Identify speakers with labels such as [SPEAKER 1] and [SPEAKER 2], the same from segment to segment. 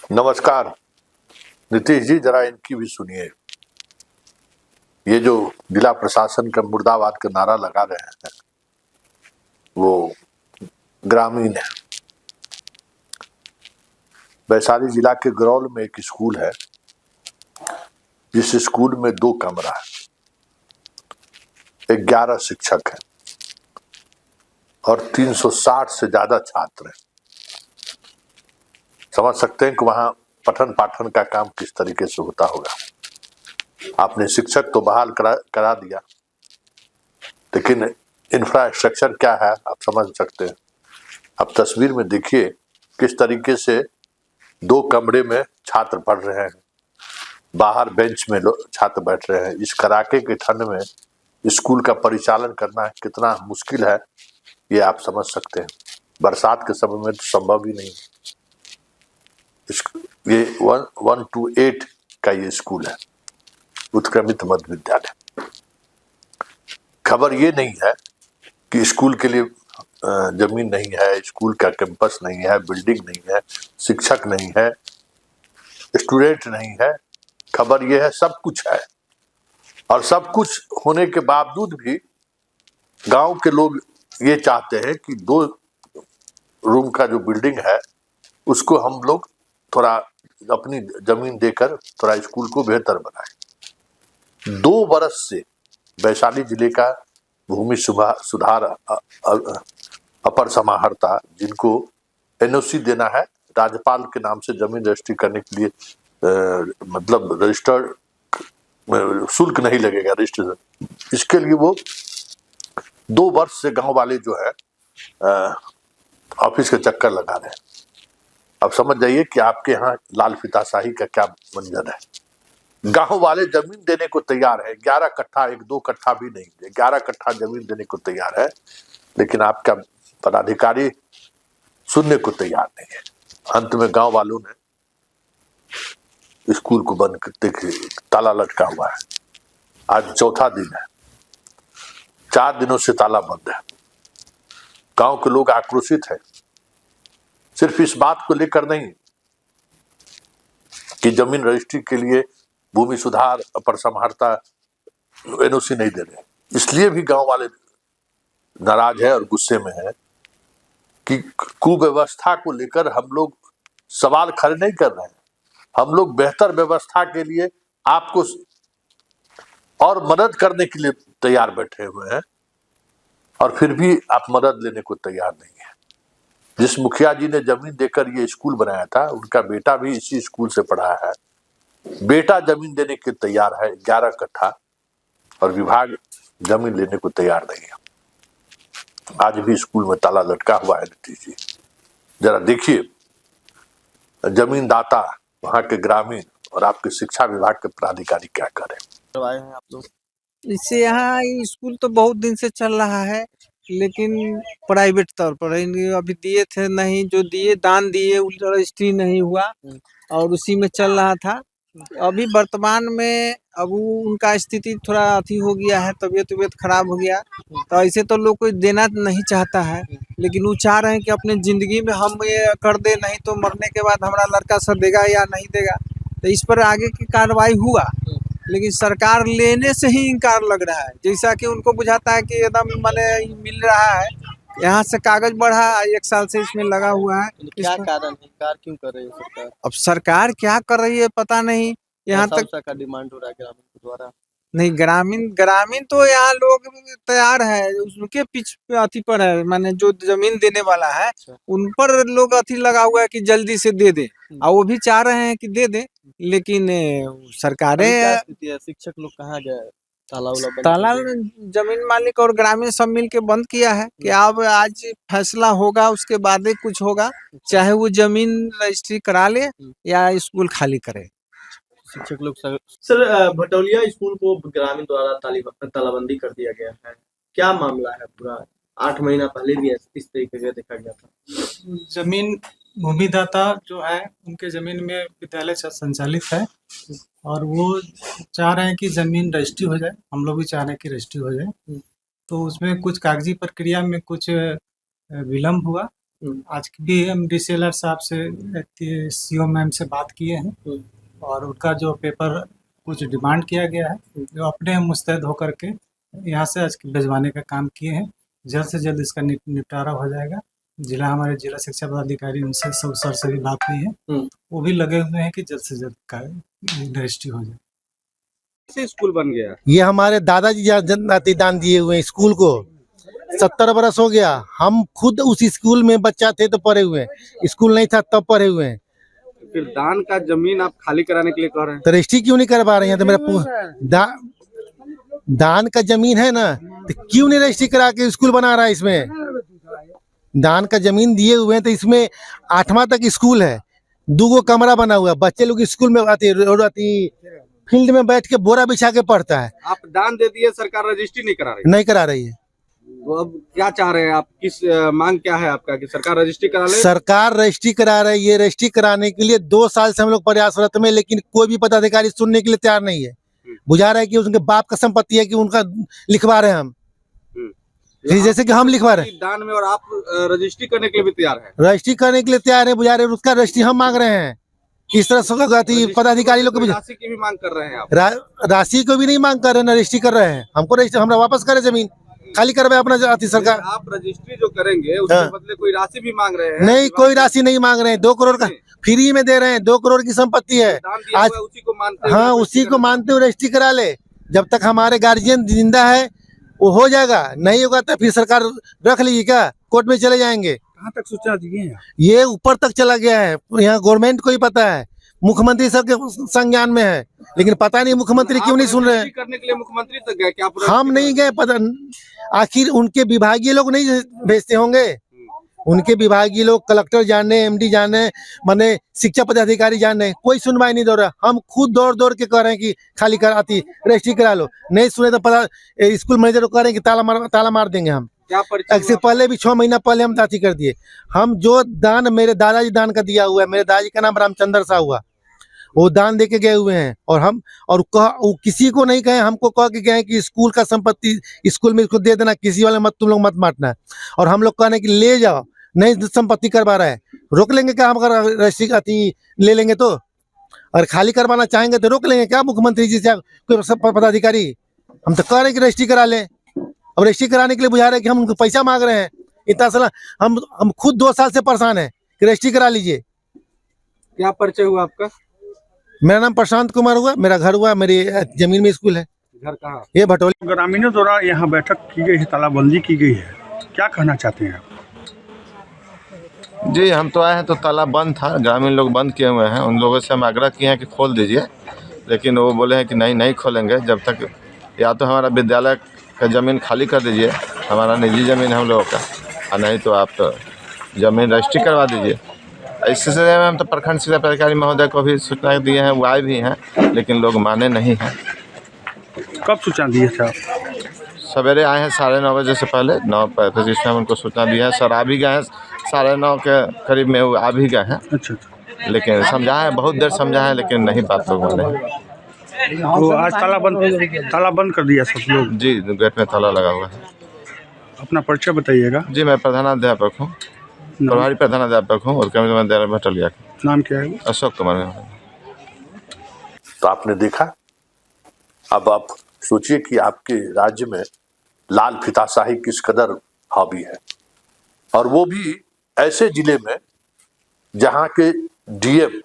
[SPEAKER 1] नमस्कार। नीतीश जी, जरा इनकी भी सुनिए। ये जो जिला प्रशासन का मुर्दाबाद का नारा लगा रहे हैं वो ग्रामीण है। वैशाली जिला के गरौल में एक स्कूल है, जिस स्कूल में 2 कमरा है, 11 शिक्षक हैं और 360 से ज्यादा छात्र हैं। समझ सकते हैं कि वहां पठन पाठन का काम किस तरीके से होता होगा। आपने शिक्षक तो बहाल करा दिया, लेकिन इंफ्रास्ट्रक्चर क्या है आप समझ सकते हैं। अब तस्वीर में देखिए किस तरीके से 2 कमरे में छात्र पढ़ रहे हैं, बाहर बेंच में छात्र बैठ रहे हैं। इस कड़ाके के ठंड में स्कूल का परिचालन करना कितना मुश्किल है ये आप समझ सकते हैं। बरसात के समय में तो संभव ही नहीं। ये 1 to 8 का ये स्कूल है, उत्क्रमित मध्य विद्यालय। खबर ये नहीं है कि स्कूल के लिए जमीन नहीं है, स्कूल का कैंपस नहीं है, बिल्डिंग नहीं है, शिक्षक नहीं है, स्टूडेंट नहीं है। खबर ये है सब कुछ है, और सब कुछ होने के बावजूद भी गांव के लोग ये चाहते हैं कि 2 रूम का जो बिल्डिंग है उसको हम लोग थोड़ा अपनी जमीन देकर थोड़ा स्कूल को बेहतर बनाएं। 2 बरस से वैशाली जिले का भूमि सुधार अपर समाहर्ता, जिनको एनओसी देना है, राज्यपाल के नाम से जमीन रजिस्ट्री करने के लिए मतलब रजिस्टर्ड शुल्क नहीं लगेगा रजिस्ट्रेशन, इसके लिए वो 2 वर्ष से गांव वाले जो है ऑफिस के चक्कर लगा रहे हैं। अब समझ जाइए कि आपके यहाँ लाल फीताशाही का क्या मंजर है। गांव वाले जमीन देने को तैयार है, 11 कट्ठा, 1-2 कट्ठा भी नहीं, 11 कट्ठा जमीन देने को तैयार है, लेकिन आपका पदाधिकारी सुनने को तैयार नहीं है। अंत में गांव वालों ने स्कूल को बंद करते ताला लटका हुआ है। आज चौथा दिन है, 4 दिनों से ताला बंद है। गांव के लोग आक्रोशित है, सिर्फ इस बात को लेकर नहीं कि जमीन रजिस्ट्री के लिए भूमि सुधार अपर समाहर्ता एनओसी नहीं दे रहे, इसलिए भी गांव वाले नाराज है और गुस्से में है कि कुव्यवस्था को लेकर हम लोग सवाल खड़े नहीं कर रहे हैं। हम लोग बेहतर व्यवस्था के लिए आपको और मदद करने के लिए तैयार बैठे हुए हैं, और फिर भी आप मदद लेने को तैयार नहीं है। जिस मुखिया जी ने जमीन देकर ये स्कूल बनाया था, उनका बेटा भी इसी स्कूल से पढ़ा है। बेटा जमीन देने के तैयार है 11 कट्ठा, और विभाग जमीन लेने को तैयार नहीं है। आज भी स्कूल में ताला लटका हुआ है। नीतीश जी, जरा देखिए जमीन दाता, वहाँ के ग्रामीण और आपके शिक्षा विभाग के पदाधिकारी क्या कर रहे हैं।
[SPEAKER 2] आप लोग
[SPEAKER 3] इससे यहाँ स्कूल तो बहुत दिन से चल रहा है, लेकिन प्राइवेट तौर पर अभी दिए थे नहीं, जो दिए दान दिए रजिस्ट्री नहीं हुआ और उसी में चल रहा था। अभी वर्तमान में अब उनका स्थिति थोड़ा अथी हो गया है, तबीयत खराब हो गया, तो ऐसे तो लोग कोई देना नहीं चाहता है, लेकिन वो चाह रहे हैं कि अपने जिंदगी में हम ये कर दे, नहीं तो मरने के बाद हमारा लड़का सब देगा या नहीं देगा। तो इस पर आगे की कार्रवाई हुआ, लेकिन सरकार लेने से ही इनकार लग रहा है। जैसा कि उनको बुझाता है कि एकदम माने मिल रहा है, यहाँ से कागज बढ़ा 1 साल से इसमें लगा हुआ है।
[SPEAKER 2] क्या कारण है, कार क्यों कर रही है सरकार?
[SPEAKER 3] अब सरकार क्या कर रही है पता नहीं। यहाँ तक
[SPEAKER 2] का डिमांड हो रहा है ग्रामीण के द्वारा।
[SPEAKER 3] नहीं, ग्रामीण तो यहाँ लोग तैयार है, उनके पीछे अथी पर है, माने जो जमीन देने वाला है उन पर लोग अथी लगा हुआ है कि जल्दी से दे दे, और वो भी चाह रहे हैं कि दे दे, लेकिन सरकारें
[SPEAKER 2] शिक्षक लोग कहाँ गए?
[SPEAKER 3] ताला जमीन मालिक और ग्रामीण सब मिल के बंद किया है कि अब आज फैसला होगा, उसके बाद ही कुछ होगा, चाहे वो जमीन रजिस्ट्री करा ले या स्कूल खाली करे।
[SPEAKER 2] शिक्षक लोग सर भटौलिया स्कूल को ग्रामीण द्वारा तालाबंदी कर दिया गया है, क्या मामला है पूरा? 8 महीना पहले भी इस तरीके का देखा गया था।
[SPEAKER 4] जमीन भूमिदाता जो है उनके जमीन में विद्यालय संचालित है, और वो चाह रहे हैं कि जमीन रजिस्ट्री हो जाए। हम लोग भी चाह रहे हैं कि रजिस्ट्री हो जाए, तो उसमें कुछ कागजी प्रक्रिया में कुछ विलम्ब हुआ, आज भी हम डीसीएलआर साहब से सीओ मैम से बात किए हैं और उनका जो पेपर कुछ डिमांड किया गया है जो अपने मुस्तैद होकर के यहाँ से आज भिजवाने का काम किए हैं। जल्द से जल्द इसका निपटारा हो जाएगा। हमारे जिला शिक्षा पदाधिकारी उनसे सब सर से भी बात हुई है, वो भी लगे हुए हैं कि जल्द से जल्द का रजिस्ट्री हो जाए।
[SPEAKER 2] कैसे स्कूल बन गया?
[SPEAKER 5] ये हमारे दादाजी दान दिए हुए हैं स्कूल को। 70 बरस हो गया, हम खुद उस स्कूल में बच्चा थे तो पढ़े हुए हैं, स्कूल नहीं था तब पढ़े हुए हैं।
[SPEAKER 2] फिर दान का जमीन आप खाली कराने के लिए कह रहे हैं,
[SPEAKER 5] तो रजिस्ट्री क्यों नहीं करवा रहे हैं? तो मेरा दान का जमीन है ना, तो क्यों नहीं रजिस्ट्री करा के स्कूल बना रहा है? इसमें दान का जमीन दिए हुए हैं तो इसमें 8वां तक स्कूल है, 2 कमरा बना हुआ है, बच्चे लोग स्कूल में आती फील्ड में बैठ के बोरा बिछा के पढ़ता है।
[SPEAKER 2] आप दान दे दिए, सरकार रजिस्ट्री नहीं करा रही?
[SPEAKER 5] नहीं करा रही है।
[SPEAKER 2] तो अब क्या चाह रहे हैं आप? किस मांग क्या है आपका कि सरकार रजिस्ट्री करा ले?
[SPEAKER 5] सरकार रजिस्ट्री करा रही है। रजिस्ट्री कराने के लिए 2 साल से हम लोग प्रयासरत में, लेकिन कोई भी पदाधिकारी सुनने के लिए तैयार नहीं है। बुझा रहा है कि उनके बाप का संपत्ति है कि उनका लिखवा रहे हैं हम, जैसे कि हम लिखवा रहे हैं
[SPEAKER 2] दान में, और आप रजिस्ट्री करने के लिए भी तैयार है?
[SPEAKER 5] रजिस्ट्री करने के लिए तैयार है, बुझा रहे हैं उसका रजिस्ट्री हम मांग रहे हैं। किस तरह से पदाधिकारी लोग
[SPEAKER 2] राशि की भी मांग कर रहे हैं आप?
[SPEAKER 5] राशि को भी नहीं मांग कर रहे हैं, रजिस्ट्री कर रहे हैं। हमको रजिस्ट्री हमरा वापस करे, जमीन खाली करवाए अपना जाती सरकार।
[SPEAKER 2] आप रजिस्ट्री जो करेंगे उसके बदले कोई राशि भी मांग रहे हैं?
[SPEAKER 5] नहीं, कोई राशि नहीं मांग रहे हैं। 2 करोड़ का फ्री में दे रहे हैं, 2 करोड़ की संपत्ति है आज।
[SPEAKER 2] उसी को मानते,
[SPEAKER 5] हाँ, उसी को मानते हुए रजिस्ट्री करा ले। जब तक हमारे गार्जियन जिंदा है वो हो जाएगा, नहीं होगा तो फिर सरकार रख लीजिए, क्या कोर्ट में चले जाएंगे।
[SPEAKER 2] कहाँ तक सूचना दिए?
[SPEAKER 5] ये ऊपर तक चला गया है, यहाँ गवर्नमेंट को ही पता है, मुख्यमंत्री सबके संज्ञान में है, लेकिन पता नहीं मुख्यमंत्री क्यों नहीं सुन रहे हैं।
[SPEAKER 2] करने के लिए मुख्यमंत्री तक गए क्या?
[SPEAKER 5] हम नहीं गए, पता आखिर उनके विभागीय लोग नहीं भेजते होंगे। उनके विभागीय लोग, कलेक्टर जाने, एमडी जाने, माने शिक्षा पदाधिकारी जाने, कोई सुनवाई नहीं दे रहा। हम खुद दौड़ दौड़ के कह रहे हैं कि खाली कराती रजिस्ट्री करा लो, नहीं सुने तो पता स्कूल मैनेजर को कह रहे हैं कि ताला मार देंगे हम।
[SPEAKER 2] क्या
[SPEAKER 5] इससे पहले भी 6 महीना पहले हम दाती कर दिए। हम जो दान मेरे दादाजी दान का दिया हुआ है, मेरे दादाजी का नाम रामचंद्र साहब हुआ, वो दान दे के गए हुए हैं। और हम किसी को नहीं कहे, हमको कह के गए कि स्कूल का संपत्ति स्कूल में इसको दे देना, किसी वाले मत तुम लोग मत बांटना। और हम लोग कहने की ले जाओ, नहीं संपत्ति करवा रहा है, रोक लेंगे क्या? हम अगर रजिस्ट्री ले लेंगे तो, और खाली करवाना चाहेंगे तो रोक लेंगे क्या मुख्यमंत्री जी से कोई पदाधिकारी? हम तो कह रहे हैं कि रजिस्ट्री करा लें। अब रजिस्ट्री कराने के लिए बुझा रहे हैं कि हम उनको पैसा मांग रहे हैं। इतना साला हम खुद 2 साल से परेशान है कि रजिस्ट्री करा लीजिए।
[SPEAKER 2] क्या परिचय हुआ आपका?
[SPEAKER 5] मेरा नाम प्रशांत कुमार हुआ, मेरा घर हुआ, मेरी जमीन में स्कूल है।
[SPEAKER 2] घर कहाँ?
[SPEAKER 5] ये भटोली।
[SPEAKER 6] ग्रामीणों द्वारा यहाँ बैठक की गई है, तालाबंदी की गई है, क्या कहना चाहते हैं आप?
[SPEAKER 7] जी, हम तो आए हैं तो ताला बंद था, ग्रामीण लोग बंद किए हुए हैं। उन लोगों से हम आग्रह किए हैं कि खोल दीजिए, लेकिन वो बोले हैं कि नहीं खोलेंगे जब तक या तो हमारा विद्यालय का ज़मीन खाली कर दीजिए, हमारा निजी ज़मीन है हम लोगों का, और नहीं तो आप ज़मीन रजिस्ट्री करवा दीजिए। इस सिलसिले में हम तो प्रखंड शिक्षा पदाधिकारी महोदय को भी सूचना दिए हैं, वो आए भी हैं, लेकिन लोग माने नहीं हैं।
[SPEAKER 6] कब सूचना दिए थे आप?
[SPEAKER 7] सवेरे आए हैं 9:30 बजे से पहले, 9:35 में उनको सूचना दी है। सर आ भी गए हैं, 9:30 के करीब में वो आ भी गए हैं।
[SPEAKER 6] अच्छा,
[SPEAKER 7] लेकिन समझाएं, बहुत देर समझाएं, लेकिन नहीं बात लोग माने।
[SPEAKER 6] तो आज ताला बंद कर दिया सब लोग?
[SPEAKER 7] जी, गेट में ताला लगा हुआ है।
[SPEAKER 6] अपना परिचय बताइएगा।
[SPEAKER 7] जी, मैं प्रधानाध्यापक हूँ, प्रभारी प्रधानाध्यापक हूँ और कमिश्नर भटोलिया।
[SPEAKER 6] नाम क्या है?
[SPEAKER 7] अशोक कुमार।
[SPEAKER 1] तो आपने देखा, अब आप सोचिए कि आपके राज्य में लाल फीताशाही किस कदर हावी है, और वो भी ऐसे जिले में जहाँ के डीएम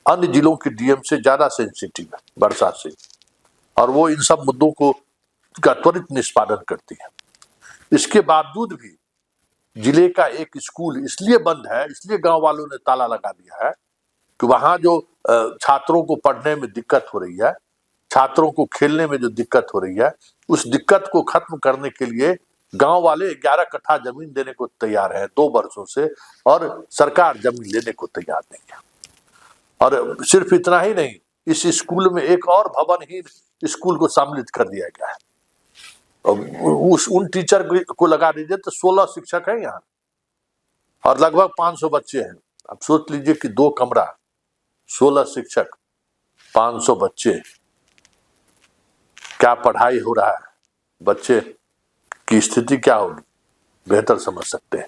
[SPEAKER 1] अन्य जिलों के डीएम से ज्यादा सेंसिटिव है वर्षा से, और वो इन सब मुद्दों को का त्वरित निष्पादन करती है। इसके बावजूद भी जिले का एक स्कूल इसलिए बंद है, इसलिए गांव वालों ने ताला लगा दिया है कि वहां जो छात्रों को पढ़ने में दिक्कत हो रही है, छात्रों को खेलने में जो दिक्कत हो रही है, उस दिक्कत को खत्म करने के लिए गांव वाले 11 कट्ठा जमीन देने को तैयार है 2 वर्षों से, और सरकार जमीन लेने को तैयार नहीं है। और सिर्फ इतना ही नहीं, इस स्कूल में एक और भवनहीन स्कूल को सम्मिलित कर दिया गया है। उन टीचर को लगा दीजिए तो 16 शिक्षक हैं यहाँ, और लगभग 500 बच्चे हैं। अब सोच लीजिए कि 2 कमरा, 16 शिक्षक, 500 बच्चे, क्या पढ़ाई हो रहा है, बच्चे की स्थिति क्या होगी, बेहतर समझ सकते हैं।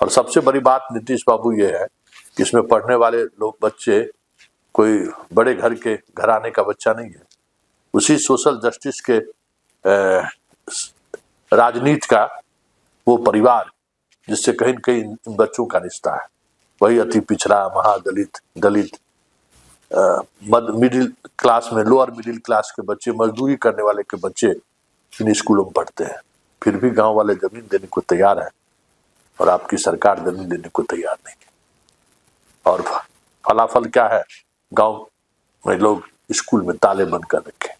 [SPEAKER 1] और सबसे बड़ी बात नीतीश बाबू ये है कि इसमें पढ़ने वाले लोग बच्चे कोई बड़े घर के घराने का बच्चा नहीं है, उसी सोशल जस्टिस के राजनीति का वो परिवार जिससे कहीं न कहीं इन बच्चों का रिश्ता है, वही अति पिछड़ा, महादलित, दलित, मिडिल क्लास में, लोअर मिडिल क्लास के बच्चे, मजदूरी करने वाले के बच्चे इन स्कूलों में पढ़ते हैं। फिर भी गांव वाले जमीन देने को तैयार है और आपकी सरकार जमीन देने को तैयार नहीं है। और फलाफल क्या है, गांव में लोग स्कूल में ताले बंद कर रखे।